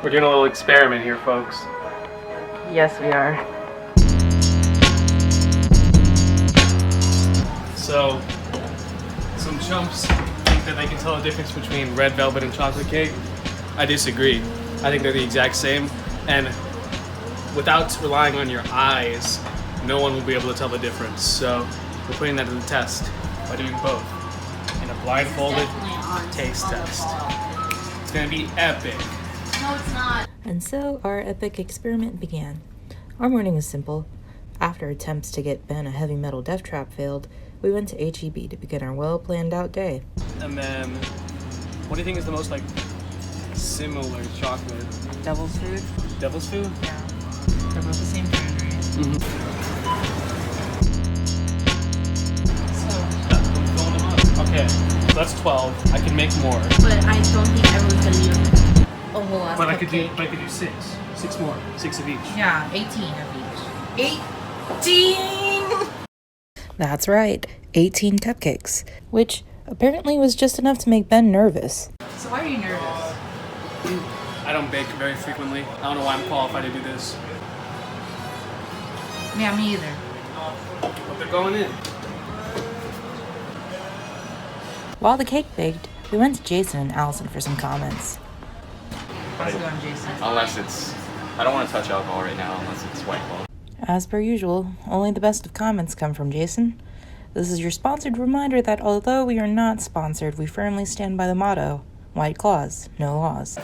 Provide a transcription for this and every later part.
We're doing a little experiment here, folks. Yes, we are. So, some chumps think that they can tell the difference between red velvet and chocolate cake. I disagree. I think they're the exact same, and without relying on your eyes, no one will be able to tell the difference. So, we're putting that to the test by doing both in a blindfolded taste test. It's gonna be epic. No, it's not. And so our epic experiment began. Our morning was simple. After attempts to get Ben a heavy metal death trap failed, we went to HEB to begin our well-planned out day. And then, what do you think is the most, similar chocolate? Devil's food? Devil's food? Yeah. They're both the same food, right? Mm-hmm. So, Okay, so that's 12. I can make more. but I don't think everyone's gonna need a whole ass But I could cupcake. do 6. 6 more. 6 of each. Yeah, 18 of each. 18! That's right, 18 cupcakes, which apparently was just enough to make Ben nervous. So why are you nervous? I don't bake very frequently. I don't know why I'm qualified to do this. Yeah, me either. But they're going in. While the cake baked, we went to Jason and Allison for some comments. How's it going, Jason? Unless it's... I don't want to touch alcohol right now unless it's White Claw. As per usual, only the best of comments come from Jason. This is your sponsored reminder that although we are not sponsored, we firmly stand by the motto, White Claws, no laws.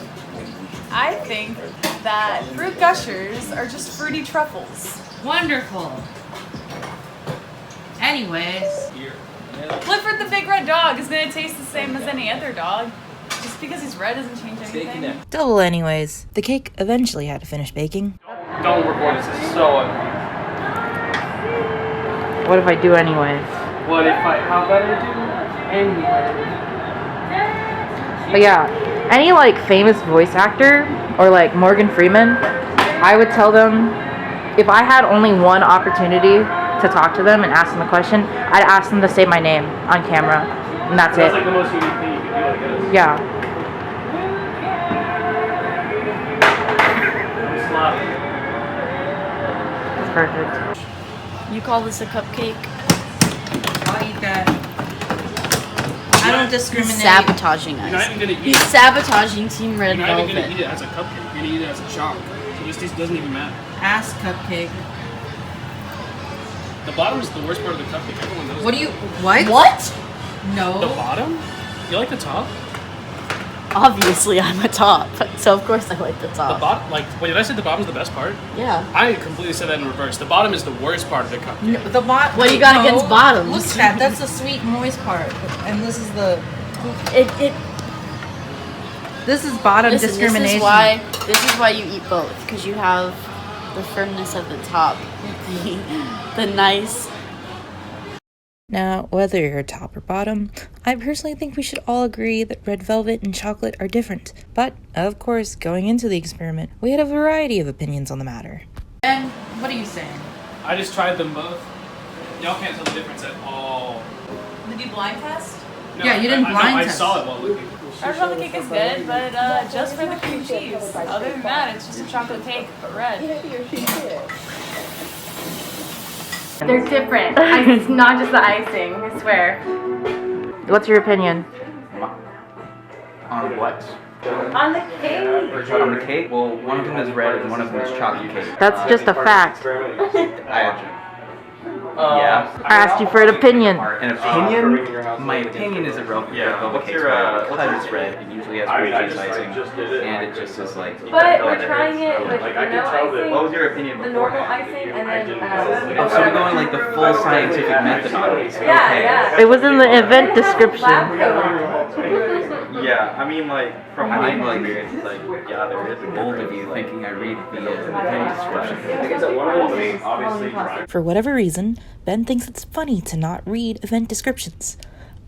I think that fruit gushers are just fruity truffles. Wonderful. Anyways, Clifford the Big Red Dog is gonna taste the same as any other dog. Just because he's red doesn't change anything. Double anyways. The cake eventually had to finish baking. Don't record this. This is so What if I do anyways? What if I... How about I do anyway? But yeah, any famous voice actor or Morgan Freeman, I would tell them if I had only one opportunity to talk to them and ask them a question, I'd ask them to say my name on camera, and that's it. That's the most unique thing you could do, I guess. Yeah. That's perfect. you call this a cupcake? I'll eat that. I don't He's discriminate. sabotaging You're not us. even gonna eat He's it. sabotaging Team Red You're not even Velvet. gonna eat it as a cupcake. You're gonna eat it as a chalk. So this taste doesn't even matter. Ass cupcake. The bottom is the worst part of the cupcake. Everyone knows. What do you? What? What? No. The bottom? You like the top? Obviously, I'm a top, so of course I like the The top. bottom? Wait, did I say the bottom's the best part? Yeah. I completely said that in reverse. The bottom is the worst part of the cupcake. The bottom. What do you got against bottoms? Look at that. That's the sweet, moist part, and this is the. It This is bottom listen, discrimination. This is why you eat both, because you have the firmness of the top, the nice. Now, whether you're top or bottom, I personally think we should all agree that red velvet and chocolate are different. But, of course, going into the experiment, we had a variety of opinions on the matter. And what are you saying? I just tried them both. Y'all can't tell the difference at all. Did you blind test? No, Yeah, you didn't blind I test. saw it while looking. Red velvet cake is good, but just for the cream cheese. Other than that, it's just a chocolate cake, but red. They're different. It's not just the icing, I swear. What's your opinion? On what? On the cake. On the cake? Well, one of them is red and one of them is chocolate cake. That's just a fact. Yeah. I asked you for an opinion. An opinion? My opinion is irrelevant. Yeah. What's your because it's red? It usually has cream cheese icing, and it just is like. But we're trying it with no icing, What was your opinion the before? normal icing, and then Oh, so we're going the full scientific method on it. Okay. yeah. It was in the event description. Yeah, I mean, from my experience, yeah, there is a bold of you thinking I read the event description. For whatever reason, Ben thinks it's funny to not read event descriptions.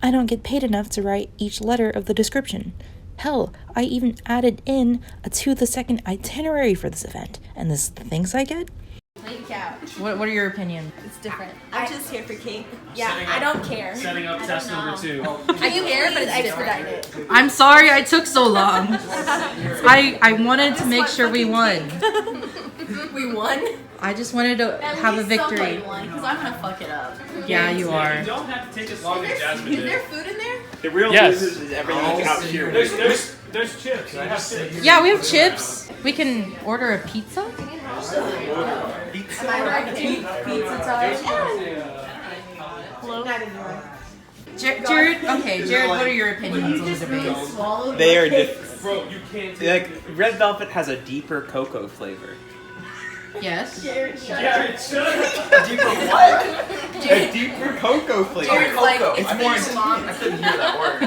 I don't get paid enough to write each letter of the description. Hell, I even added in a to-the-second itinerary for this event, and this is the things I get? Lay the couch. What are your opinions? It's different. I'm just here for cake. Yeah, I don't care. Setting up test number 2. I care, but it's expedite it. I'm sorry I took so long. I wanted to make sure we won. We won? I just wanted to have a victory. Because I'm gonna fuck it up. Yeah, you are. You don't have to take as long as Jasmine Is there did. food in there? The real Yes. losers is everything out here. There's chips. You have chips. Yeah, we have chips. We can order a pizza. Am I right? Pizza time? Jared, okay, Jared, what are your opinions on the debates? They are different. Bro, you can't take Like, red velvet has a deeper cocoa flavor. Yes. Jared, shut Deeper what? A deeper cocoa flavor. Jared's like, It's it's more. more I couldn't hear that word.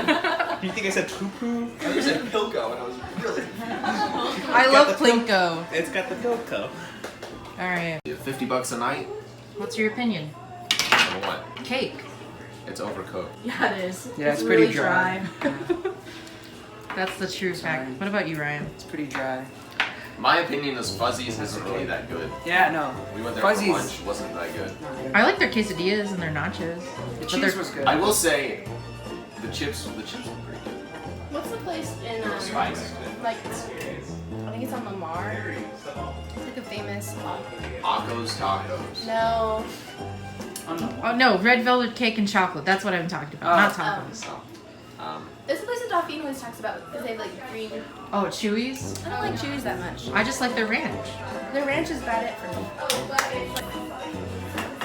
Do you think I said poo poo? I said Pilco, and I was really. I love Plinko. It's got the pilco. All right. $50 a night? What's your opinion? On what? Cake. It's overcooked. Yeah, it is. Yeah, it's pretty really dry. That's the true fact. What about you, Ryan? It's pretty dry. My opinion is Fuzzy's isn't really that good. Yeah, no. We went there Fuzzy's. for lunch, wasn't that good. I like their quesadillas and their nachos. The But cheese they're- was good. I will say, the chips were pretty good. What's the place in, Spice. like, I think it's on Lamar. It's like a famous, Akko's Tacos. no. Oh no, red velvet cake and chocolate. That's what I'm talking about. Not tacos. So, There's a place that Dauphine always talks about because they have like green. Oh, Chewy's? I don't like Chewy's that much. I just like their ranch. Their ranch is about it for me.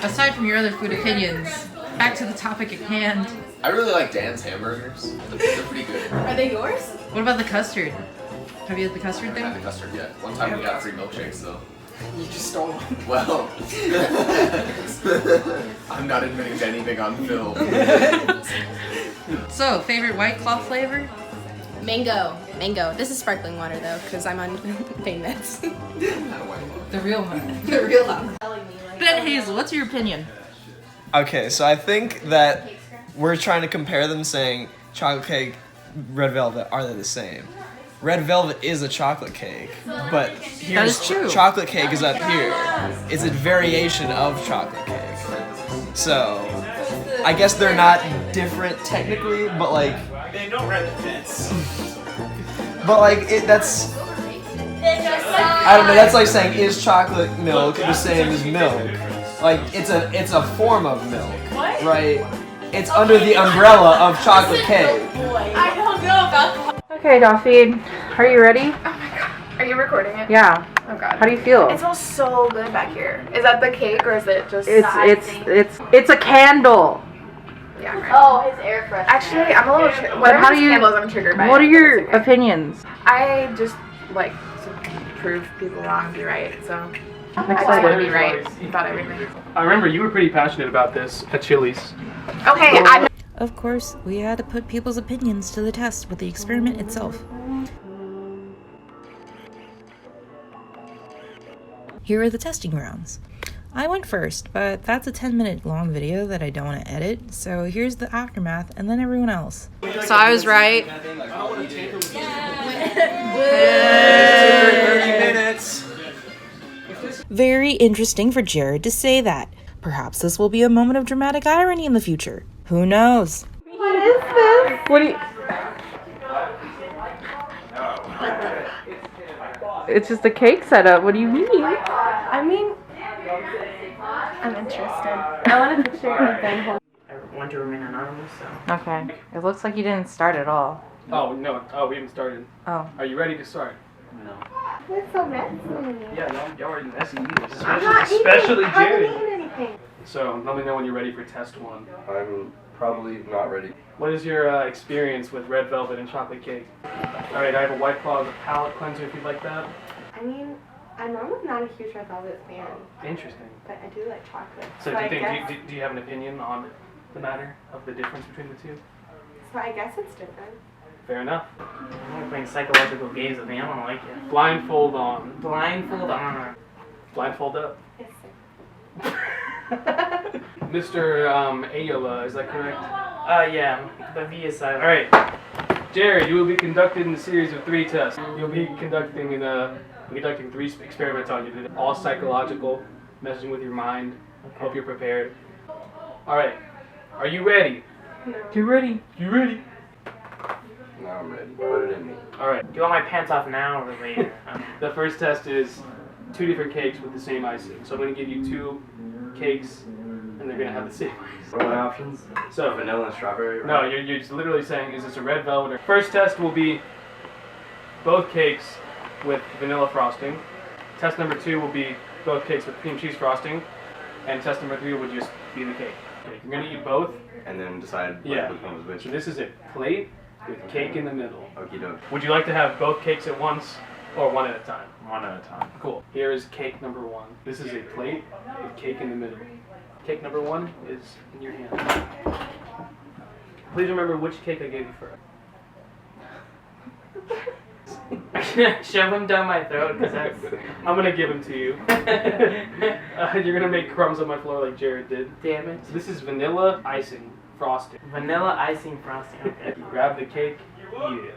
Aside from your other food opinions, back to the topic at hand. I really like Dan's hamburgers. They're pretty good. Are they yours? What about the custard? Have you had the custard I haven't had thing? the custard yet. One time we got free milkshakes though. You just stole one. Well, I'm not admitting to anything on film. So, favorite White Claw flavor? Mango. Mango. This is sparkling water though, because I'm on pain meds. The real one. The real one. Ben Hazel, what's your opinion? Okay, so I think that we're trying to compare them saying chocolate cake, red velvet, are they the same? Red velvet is a chocolate cake, but here's is true. chocolate cake is up here. It's a variation of chocolate cake. So, I guess they're not different technically, but like, They don't rent the fence. but like, that's, I don't know, that's like saying, is chocolate milk the same as milk? Like, it's a form of milk, right? It's under the umbrella of chocolate cake. I don't know about that. Okay, Dauphine, are you ready? Oh my god. Are you recording it? Yeah. Oh god. How do you feel? It smells so good back here. Is that the cake or is it just It's a candle. Yeah, right. Oh, his air freshener. Actually, I'm a little But how do you- candles I'm triggered by. What are it, your but it's okay. opinions? I just like to prove people wrong and be right, so I'm I just want to excited. be right about everything. I remember you were pretty passionate about this at Chili's. Okay, I'm Of course, we had to put people's opinions to the test with the experiment itself. Here are the testing rounds. I went first, but that's a 10-minute long video that I don't want to edit, so here's the aftermath and then everyone else. So I was right. 30 minutes. Very interesting for Jared to say that. Perhaps this will be a moment of dramatic irony in the future. Who knows? What is this? What do you... It's just a cake setup. What do you mean? I mean, I'm interested. I wanted to share with Ben. I want to remain anonymous, so. Okay. It looks like you didn't start at all. Oh, no. Oh, we haven't started. Oh. Are you ready to start? No. It's so messy. Yeah, y'all are messy. I'm not eating. Especially I haven't Jared. eaten anything. So, let me know when you're ready for test 1. I'm probably not ready. What is your experience with red velvet and chocolate cake? Alright, I have a White Claw as a palate cleanser if you'd like that. I mean, I'm normally not a huge red velvet fan, Interesting. but I do like chocolate. So, do I you think, guess, do you have an opinion on the matter of the difference between the two? so I guess it's different. Fair enough. I'm playing psychological games with me. I don't like it. Blindfold on. Blindfold on. Blindfold up. Yes, Mr. Ayola, is that correct? Yeah. The V is silent. Alright. Jared, you will be conducted in a series of 3 tests. You'll be conducting 3 experiments on you today. All psychological. messing with your mind. Hope you're prepared. All right, are you ready? No. You ready? You ready? Now I'm ready. Put it in me. All right. Do you want my pants off now or later? The first test is 2 different cakes with the same icing. So I'm going to give you 2 cakes, and they're going to have the same icing. What are my options? So Vanilla and strawberry? Right? no, you're just literally saying, is this a red velvet? First test will be both cakes with vanilla frosting. Test number 2 will be both cakes with cream cheese frosting, and test number 3 will just be the cake. Okay, you're going to eat both. And then decide Yeah. which one was which. So this is a plate with cake in the middle. Okie doke. Would you like to have both cakes at once or one at a time? One at a time. Cool. Here is cake number 1. This is a plate with cake in the middle. Cake number 1 is in your hand. Please remember which cake I gave you first. Shove him down my throat because that's. I'm gonna give them to you. You're gonna make crumbs on my floor like Jared did. Damn it. So this is vanilla icing frosting. Vanilla icing frosting. Okay. You grab the cake, eat it.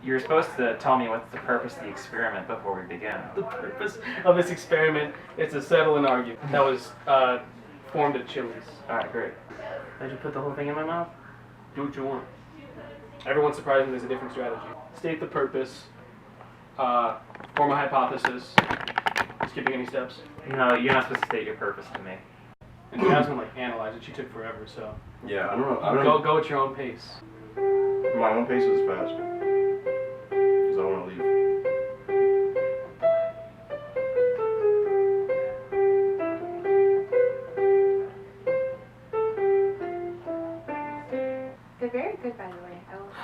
You're supposed to tell me what's the purpose of the experiment before we begin. The purpose of this experiment is to settle an argument that was formed at Chili's. Alright, great. Did you put the whole thing in my mouth? Do what you want. Everyone's surprised when there's a different strategy. State the purpose. Form a hypothesis. Skipping any steps. No, you're not supposed to state your purpose to me. And Jasmine analyzed it. She took forever, so Yeah, I don't know. go at your own pace. My own pace was fast. Because I want to leave. They're very good, by the way. I will say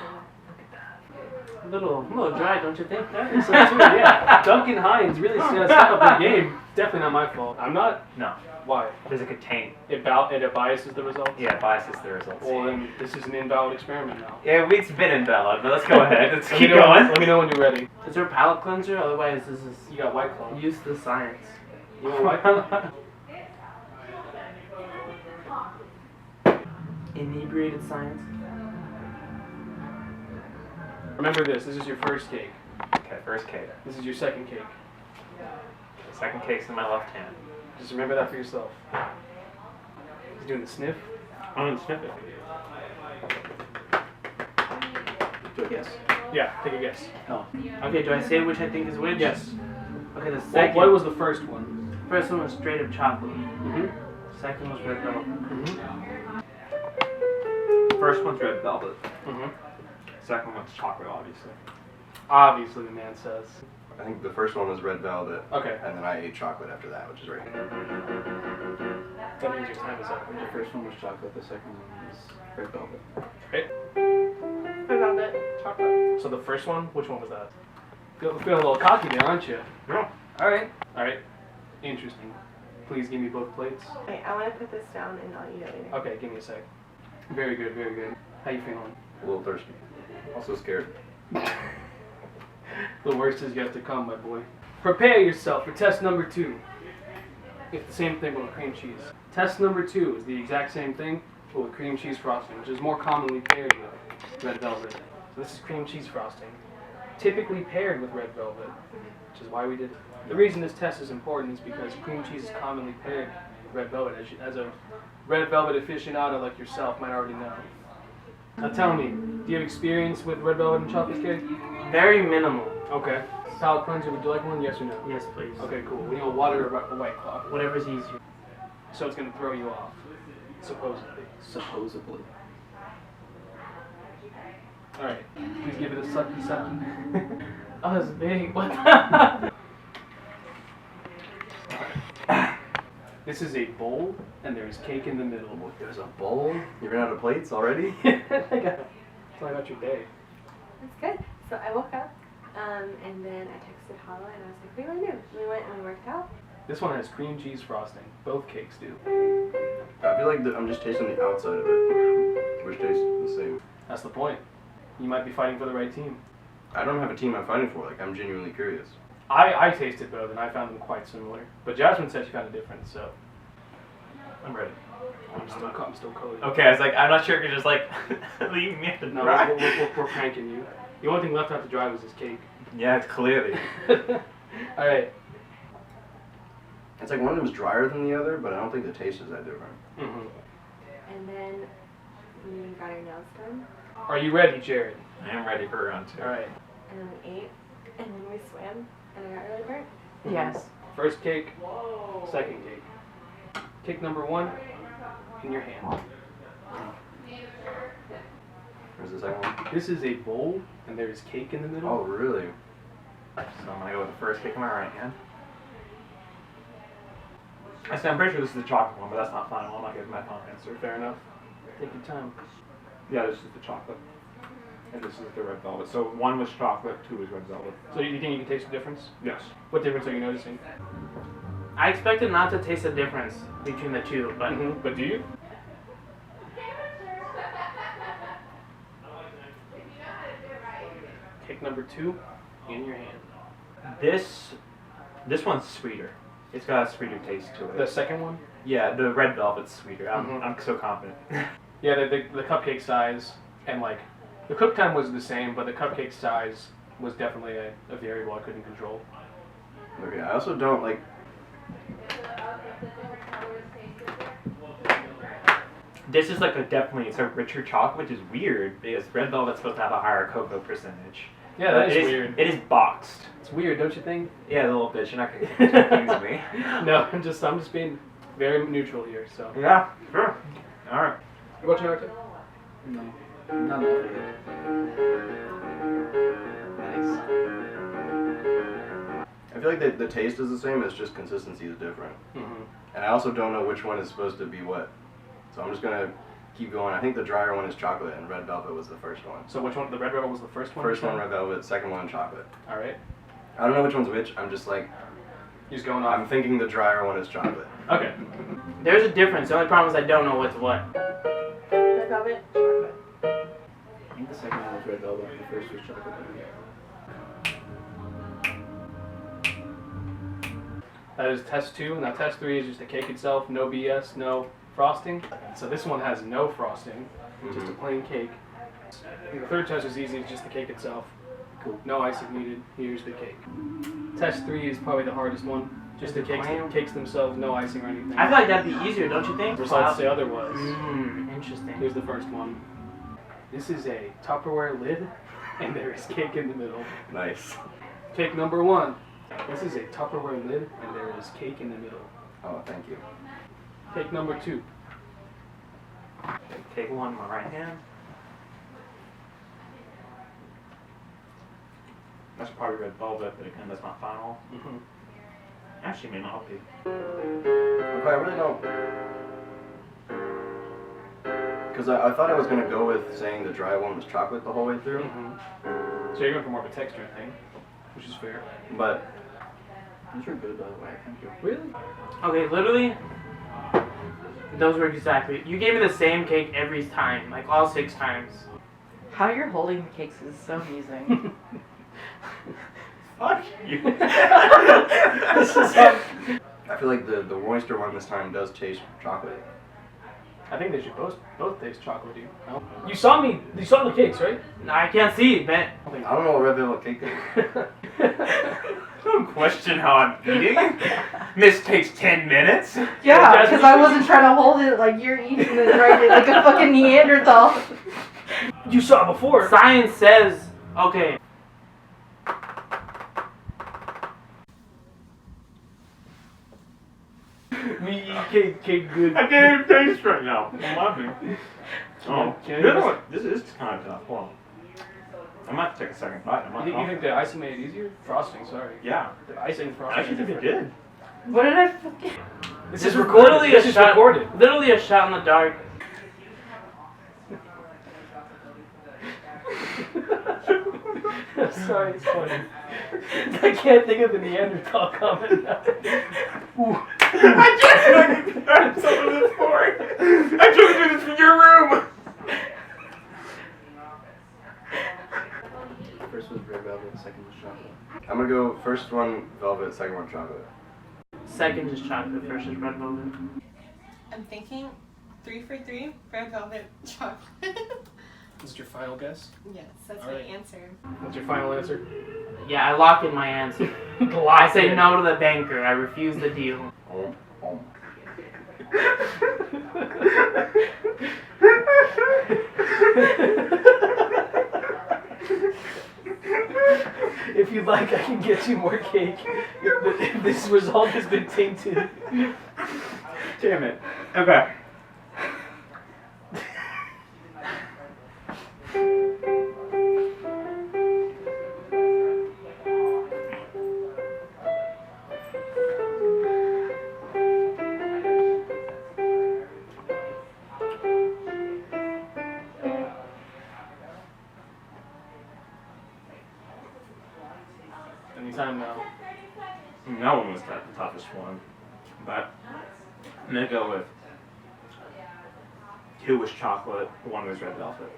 that. A little dry, don't you think? I think so too, yeah. Duncan Hines really stepped up their game. Definitely not my fault. I'm not. No. Why? There's a taint. It biases the results? Yeah, biases the results. Well, then this is an invalid experiment now. Yeah, it's been invalid, but let's go ahead. Let's Let keep me know- going. Let me know when you're ready. Is there a palate cleanser? Otherwise, this is You got White Claw. useless science. You want White Claw? Inebriated science. Remember this. This is your first cake. Okay, first cake. This is your second cake. Second cake's in my left hand. Just remember that for yourself. He's doing the sniff. I'm gonna sniff it. Do a guess. Yeah, take a guess. Oh. Okay, do I say which I think is which? Yes. Okay, the What, second. what was the first one? First one was straight up chocolate. Mm-hmm. Second was red velvet. First one's red velvet. Mm-hmm. Second one's chocolate, obviously. Obviously, the man says. I think the first one was red velvet. Okay. And then I ate chocolate after that, which is right here. That means your time is up. The first one was chocolate, the second one was red velvet. Right? Red velvet. Chocolate. So the first one, which one was that? Feeling a little cocky there, aren't you? No. Alright. Alright. Interesting. Please give me both plates. Okay, I want to put this down and I'll eat it later. Okay, give me a sec. Very good, very good. How you feeling? A little thirsty. Also scared. The worst is yet to come, my boy. Prepare yourself for test number 2. It's the same thing but with cream cheese. Test number 2 is the exact same thing, but with cream cheese frosting, which is more commonly paired with red velvet. So this is cream cheese frosting, typically paired with red velvet, which is why we did it. The reason this test is important is because cream cheese is commonly paired with red velvet, as a red velvet aficionado like yourself might already know. Now tell me, do you have experience with red velvet and chocolate cake? Very minimal. Okay. Palate cleanser, would you like one? Yes or no? Yes, please. Okay, cool. We want water or a White Claw. Whatever's easier. So it's going to throw you off. Supposedly. Supposedly. Alright. Please give it a sucky sucky. Oh, it's big. What? This is a bowl, and there is cake in the middle. There's a bowl? You ran out of plates already? Tell me about your day. That's good. So I woke up, and then I texted Hala, and I was like, what do you want to do? And we went and we worked out. This one has cream cheese frosting. Both cakes do. I feel like I'm just tasting the outside of it, which tastes the same. That's the point. You might be fighting for the right team. I don't have a team I'm fighting for. Like, I'm genuinely curious. I tasted both, and I found them quite similar. But Jasmine said she found it different, so I'm ready. I'm still coding. Okay, I was like, I'm not sure if you're just like leaving me at the No, dry. we're pranking you. The only thing left out to dry was this cake. Yeah, it's clearly. Alright, It's like one of them is drier than the other, but I don't think the taste is that different. Mm-hmm. And then we got our nails done. Are you ready, Jared? I am ready for round 2. All right. And then we ate. And then we swam. And I got really burnt. Yes. First cake, second cake. Cake number 1 in your hand. Where's the second one? This is a bowl, and there is cake in the middle. Oh, really? So I'm gonna go with the first cake in my right hand. Actually, I'm pretty sure this is the chocolate one, but that's not final. I'm not giving my final answer. Fair enough. Take your time. Yeah, this is the chocolate. And this is the red velvet. So 1 was chocolate, 2 was red velvet. So you think you can taste the difference? Yes. What difference are you noticing? I expected not to taste a difference between the two, but But do you? Cake number 2 in your hand. This one's sweeter. It's got a sweeter taste to it. The second one? Yeah, the red velvet's sweeter. Mhm. I'm so confident. Yeah, the cupcake size and like the cook time was the same, but the cupcake size was definitely a variable I couldn't control. Okay, I also don't like. This is like it's a richer chocolate, which is weird because red velvet's supposed to have a higher cocoa percentage. Yeah, that But is weird. It is boxed. It's weird, don't you think? Yeah, a little bit. You're not gonna confuse me. No, I'm just being very neutral here. So. Yeah, sure. All right. You watching Naruto? No, not that. Nice. I feel like the taste is the same, it's just consistency is different. Mm-hmm. And I also don't know which one is supposed to be what. So I'm just gonna keep going. I think the drier one is chocolate and red velvet was the first one. So which one? The red velvet was the first one. First one red velvet, second one chocolate. All right. I don't know which one's which. I'm just like, You're just going I'm off. thinking the drier one is chocolate. Okay. there's a difference. The only problem is I don't know what's what. Red velvet, chocolate. I think the second one was red velvet and the first was chocolate. That is test 2. Now test 3 is just the cake itself, no BS, no frosting. So this one has no frosting, just a plain cake. And the third test is easy, it's just the cake itself. Cool. No icing needed. Here's the cake. Test 3 is probably the hardest one. Just the cakes themselves, no icing or anything. I feel like that'd be easier, don't you think? Besides the other was. Interesting. Here's the first one. This is a Tupperware lid, and there is cake in the middle. Nice. Cake number 1. This is a Tupperware lid, and there is cake in the middle. Oh, thank you. Cake number 2. Take 1 in my right hand. That's probably red velvet, but again, that's not final. Mm-hmm. Actually, may not be. Okay, I really don't. Because I thought I was gonna go with saying the dry one was chocolate the whole way through, Mm-hmm. So you're going for more of a texture thing, which is fair. but these are good by the way. Thank you. Really? Okay, literally, those were exactly. You gave me the same cake every time, like all 6 times. How you're holding the cakes is so amusing. Fuck you. I feel like the oyster one this time does taste chocolate. I think they should both taste chocolatey. No? You saw the cakes, right? I can't see, man. I don't know what red velvet cake is. Don't question how I'm eating. This takes 10 minutes. Yeah, because I wasn't trying to hold it like you're eating it right like a fucking Neanderthal. You saw it before. Science says, okay. Me eat cake good. I can't even taste right now. I'm laughing. Oh, Can the I other use- one, this is kind of tough. Hold on. I might have to take a second bite. You think the icing made it easier? Frosting, sorry. Yeah. The icing and I frosting. actually think it did. What did I fucking... This is Literally recorded. This a is shot. recorded. Literally a shot in the dark. Sorry, it's funny. I can't think of the Neanderthal comment now. Ooh. I just heard some of this for it. I took this from your room. First was red velvet, second was chocolate. I'm gonna go first one velvet, second one chocolate. Second is chocolate, first is red velvet. I'm thinking 3 for 3, red velvet chocolate. Is it your final guess? Yes, that's All my right. answer. What's your final answer? Yeah, I lock in my answer. I say no to the banker. I refuse the deal. If you'd like, I can get you more cake. If this result has been tainted. Damn it. Okay. Anytime now. That one was the toughest one. But I'm gonna go with 2 was chocolate, 1 was red velvet.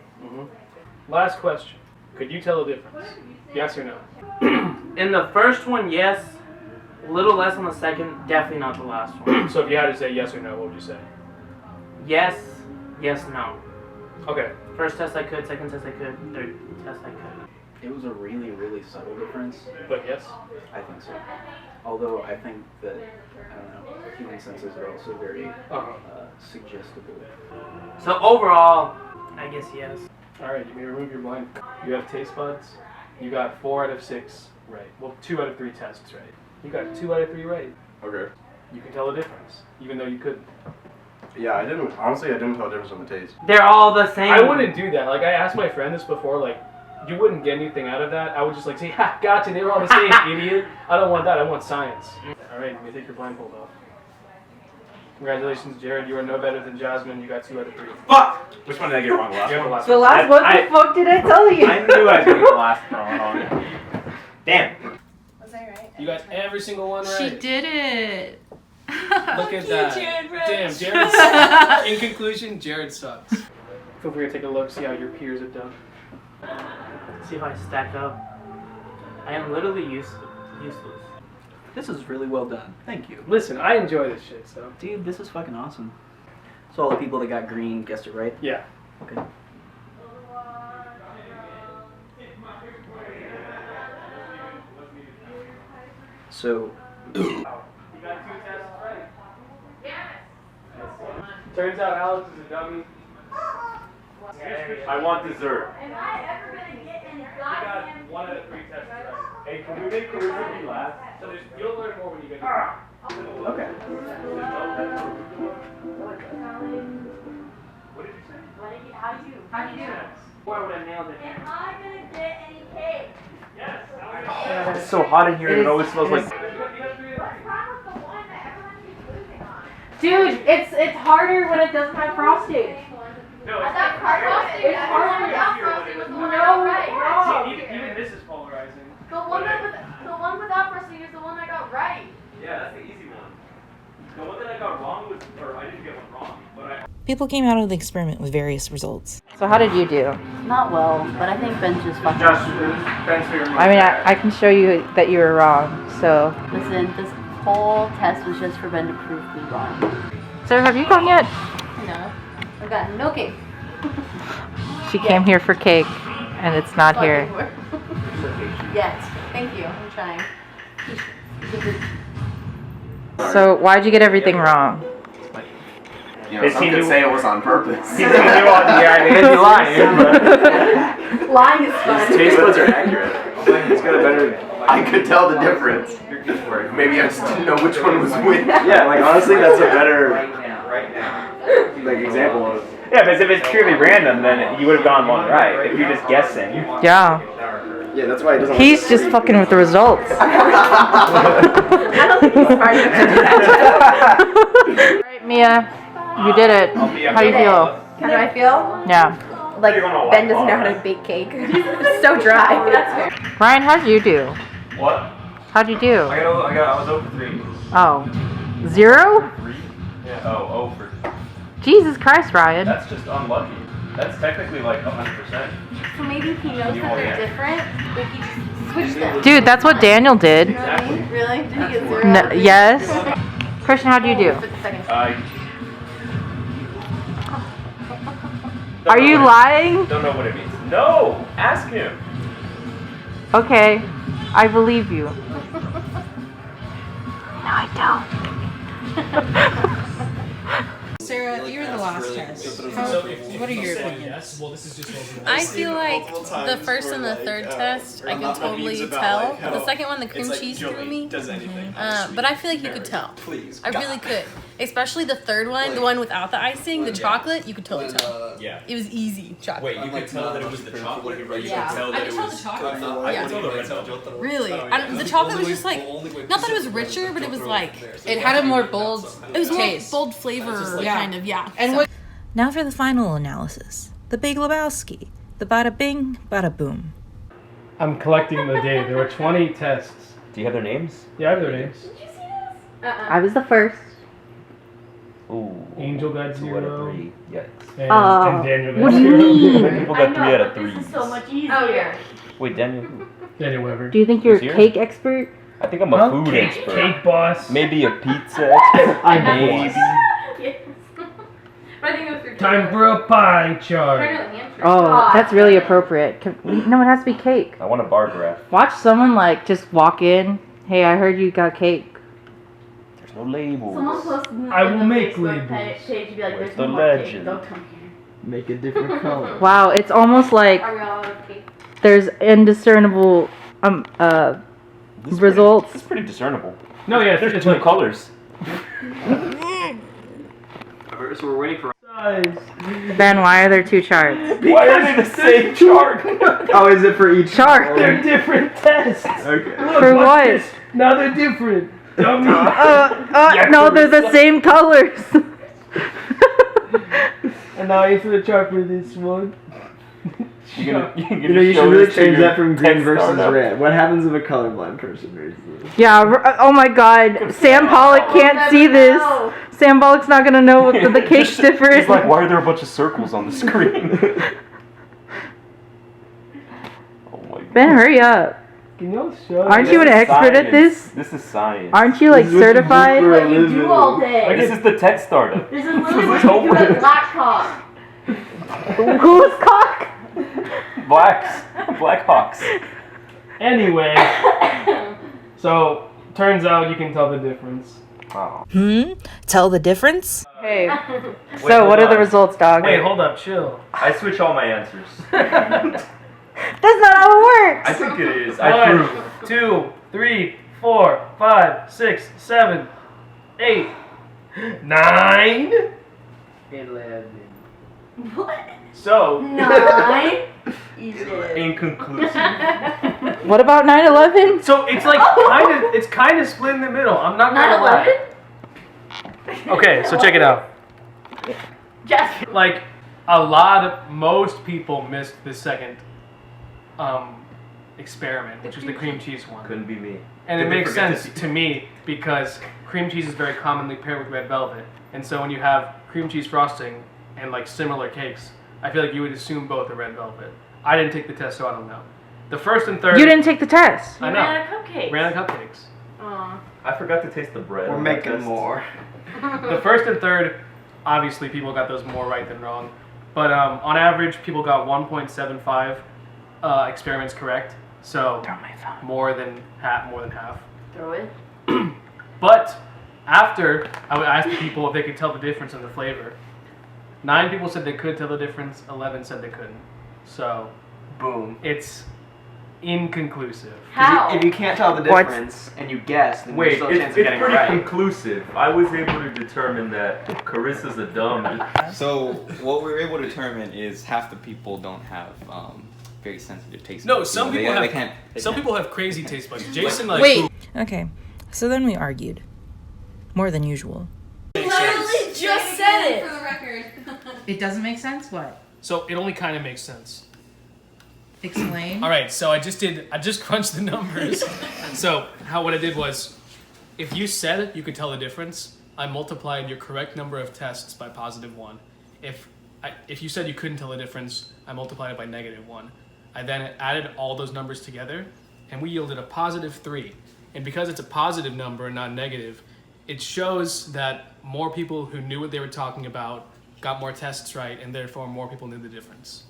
Last question. Could you tell the difference? Yes or no? In the first one, yes. A little less on the second. Definitely not the last one. So if you had to say yes or no, what would you say? Yes, yes, no. Okay. First test I could, second test I could, third test I could. It was a really, really subtle difference. But yes? I think so. Although I think that, I don't know, human senses are also very suggestible. So overall, I guess yes. Alright, you may remove your blind. You have taste buds. You got 4 out of 6 right. Well, 2 out of 3 tests right. You got 2 out of 3 right. Okay. You can tell the difference, even though you couldn't. Yeah, I didn't tell the difference in the taste. They're all the same. I wouldn't do that. Like, I asked my friend this before, like, you wouldn't get anything out of that. I would just like say, ha, gotcha, they were all the same, idiot. I don't want that, I want science. Alright, you may take your blindfold off. Congratulations, Jared, you are no better than Jasmine. You got 2 out of 3. Fuck! Which one did I get wrong? The last You have one? the last What the fuck did I tell you? I knew I was going to get the last one wrong. Damn. Was I right? You got every single one right. She did it. Look at that. Jared Damn, Jared sucks. In conclusion, Jared sucks. Feel free to take a look, see how your peers have done. See how I stack up. I am literally useless. This is really well done. Thank you. Listen, I enjoy this shit, so. Dude, this is fucking awesome. So all the people that got green guessed it right? Yeah. Okay. So... You got 2 tests right. Turns out Alex is a dummy. I want dessert. Am I ever gonna get any You got 1 out of 3 tests right. Hey, can we make Carissa be last? So you'll learn more when you get here. Okay. What did you say? How do you do? Boy, would I nailed it. Am I gonna get any cake? Yes. It's so hot in here, it always smells like... What's wrong with the one that everyone keeps losing on? Dude, it's harder when it doesn't have frosting. No, I it's thought frosting. It's harder without frosting was the one that got right. See, even this is polarizing. The one without frosting is the one that got right. Yeah, that's the easy one. The one that I got wrong was... Or I didn't get one wrong, but I... People came out of the experiment with various results. So how did you do? Not well, but I think Ben's just fucking. Ben's figuring I mean, I can show you that you were wrong, so. Listen, this whole test was just for Ben to prove me wrong. So have you gone yet? No, I've gotten no cake. She came here for cake, and it's not here. Yes, thank you. I'm trying. So why'd you get everything wrong? You know, some could say it was on purpose. He's lying, but... Lying is fun. His taste buds are accurate. He's got a better... I could tell the difference. Maybe I just didn't know which one was which. Yeah, like honestly, that's a better like example of. Yeah, but if it's purely random, then you would have gone one right. If you're just guessing. Yeah. Yeah, that's why he doesn't. He's just fucking with the results. I don't think he's smart enough to do that. Alright, Mia, you did it. How do you feel? How do I feel? Yeah. Like Ben doesn't know how to bake cake. It's so dry. That's fair. Ryan, how'd you do? What? How'd you do? I was over 3. Oh. 0? 3? Yeah. Oh, for... Jesus Christ, Ryan. That's just unlucky. That's technically like 100%. So maybe if he knows that they're different, like he just switched them. Dude, that's what Daniel did. You know what I mean? Really? Did he get 0? No, yes. Christian, how'd you do? For the second Are you lying? Don't know what it means. No! Ask him! Okay, I believe you. No, I don't. Sarah, you're the last test. What are your opinions? I feel like the first and the third test, I can totally tell. The second one, the cream cheese threw me. But I feel like you could tell. I really could. Especially the third one, the one without the icing, the chocolate, you could totally tell. Yeah. It was easy chocolate. Wait, you could tell that it was the chocolate? You could tell I that could it tell was... the chocolate. I could tell the red velvet. Really? The chocolate was just like, not that it was richer, but it was like... It had a more bold It was more taste. bold flavor, kind of, yeah. And what? Now for the final analysis. The Big Lebowski. The bada bing, bada boom. I'm collecting the data. There were 20 tests. Do you have their names? Yeah, I have their names. I was the first. Ooh. Angel got 2 out 0. of 3. Yes. And Daniel got what do 0. you mean? People got 3 out of 3. This is so much easier. Oh, yeah. Wait, Daniel who? Daniel Weber. Do you think you're a Who's here? cake expert? I think I'm a food cake, expert. Cake boss. Maybe a pizza expert. I'm Yes. But I think it was for Time for a pie chart. Oh, that's really appropriate. No, it has to be cake. I want a bar graph. Watch someone like just walk in. Hey, I heard you got cake. There's no labels. Someone posted I will make Facebook labels. page, you'd be like, Where's there's the no more cake, legend? don't come here. Make a different color. Wow, it's almost like Are we all out of cake? there's indiscernible results. It's pretty discernible. No, yeah, There's it's 2 like colors. So we're waiting for. Ben, why are there 2 charts? Why are they the same chart? Oh, is it for each Chart. They're different tests. Okay. Look, For watch what? this. Now they're different. Dummy. No, they're the same colors. And now answer the chart for this one. You're gonna You know, you should really change that from green text versus startup. red. What happens if a colorblind person reads this? Yeah, oh my god. Sam Pollock can't see this. Sam Pollock's not gonna know what the cake's different. He's like, why are there a bunch of circles on the screen? Oh my god. Ben, hurry up. Can you show? Aren't you an expert at this? This is science. Aren't you like certified? This is what you do all day. This is the tech startup. This is literally what you do at Black Cock. Who's cock? Blackhawks. Anyway, so turns out you can tell the difference. Wow. Tell the difference? Hey. Wait, So what hold are the on. results, dog? Wait, hold up, chill. I switch all my answers. That's not how it works. I think it is. I 1, prove. 2, 3, 4, 5, 6, 7, 8, 9. 11. What? So 9? Even. Inconclusive. What about 9/11? So it's like kind of split in the middle. I'm not gonna 9/11? lie. Okay, so check it out. Jasper. Like most people missed the second experiment, which was the cream cheese one. Couldn't be me. And it Did they makes forget sense to- to me because cream cheese is very commonly paired with red velvet, and so when you have cream cheese frosting and like similar cakes, I feel like you would assume both are red velvet. I didn't take the test, so I don't know. The first and third. You didn't take the test. I know. Ran out of cupcakes. Ran out of cupcakes. Aw. I forgot to taste the bread. We're on that making test. more. The first and third, obviously, people got those more right than wrong. But on average, people got 1.75 experiments correct. So more than half. Throw it. But after I asked people if they could tell the difference in the flavor, 9 people said they could tell the difference. 11 said they couldn't. So, Boom. it's inconclusive. How? If you can't tell the difference and you guess, then Wait, there's still a chance it's of getting it pretty right. conclusive. I was able to determine that Carissa's a dumb. So what we were able to determine is half the people don't have very sensitive taste. No, buds. some You people know, have. they Some can't. people have crazy taste buds. Jason, like. Wait. Okay, so then we argued. More than usual. Literally just said it. For the record. It doesn't make sense? What? So it only kind of makes sense. Explain. All right, so I just crunched the numbers. So what I did was, if you said you could tell the difference, I multiplied your correct number of tests by +1. If you said you couldn't tell the difference, I multiplied it by -1. I then added all those numbers together, and we yielded a +3. And because it's a positive number and not negative, it shows that more people who knew what they were talking about got more tests right, and therefore more people knew the difference.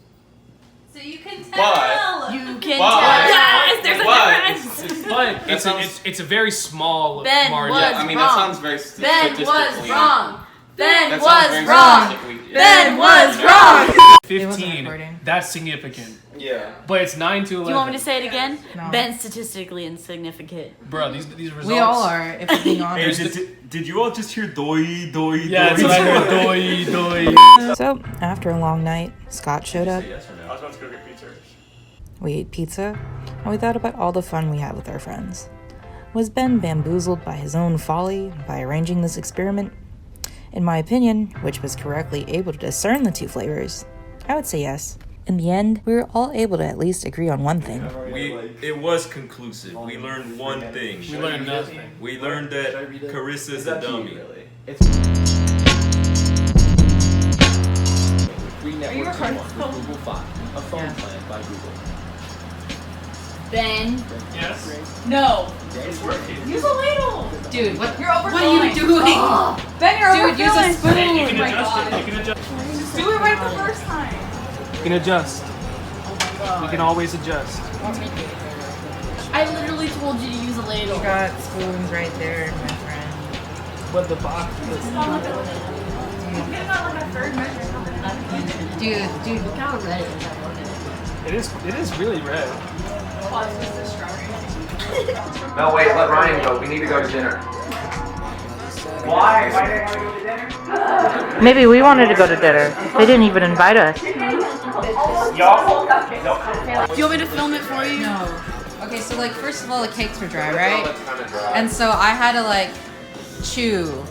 So you can tell. You can Yes, there's a But difference. but it's a very small Ben margin. was I mean, wrong. that sounds very Ben was statistically- wrong. Ben That was sounds very wrong. statistically- Ben was wrong. 15. That's significant. Yeah. But it's 9 to 11. Do you want me to say it again? No. Ben's statistically insignificant. Bro, these results. We all are, if we're being Hey, honest. did you all just hear doi, doi, Yeah, doi? it's like doi, doi. So, after a long night, Scott showed up. I was about to go get pizza. We ate pizza, and we thought about all the fun we had with our friends. Was Ben bamboozled by his own folly by arranging this experiment? In my opinion, which was correctly able to discern the two flavors, I would say yes. In the end, we were all able to at least agree on one thing. It was conclusive. We learned one thing. We learned nothing. We learned that Carissa's a dummy. Free network through Google Fi, a phone plan by Google. Ben. Yes. No. It's working. Use a ladle. Dude, what? You're overflowing. What are you doing? Ben, you're Dude, use a overflowing. spoon. Hey, you Oh can my adjust God. it. You can adjust. Just do it right the first time. You can adjust. You can always adjust. I literally told you to use a ladle. You got spoons right there, my friend. But the box is. Dude, Look how red it is. It is really red. No, wait, let Ryan go. We need to go to dinner. Why? Why did I go to dinner? Maybe we wanted to go to dinner. They didn't even invite us. Do you want me to film it for you? no. Okay, so like first of all, the cakes were dry, right? And so I had to like chew.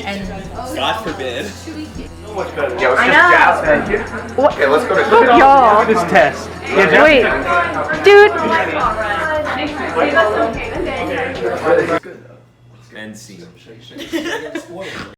And God forbid. Yeah, let's just jazz thank you. Okay, let's go to Look, dinner. y'all. This test. Wait, dude. End scene.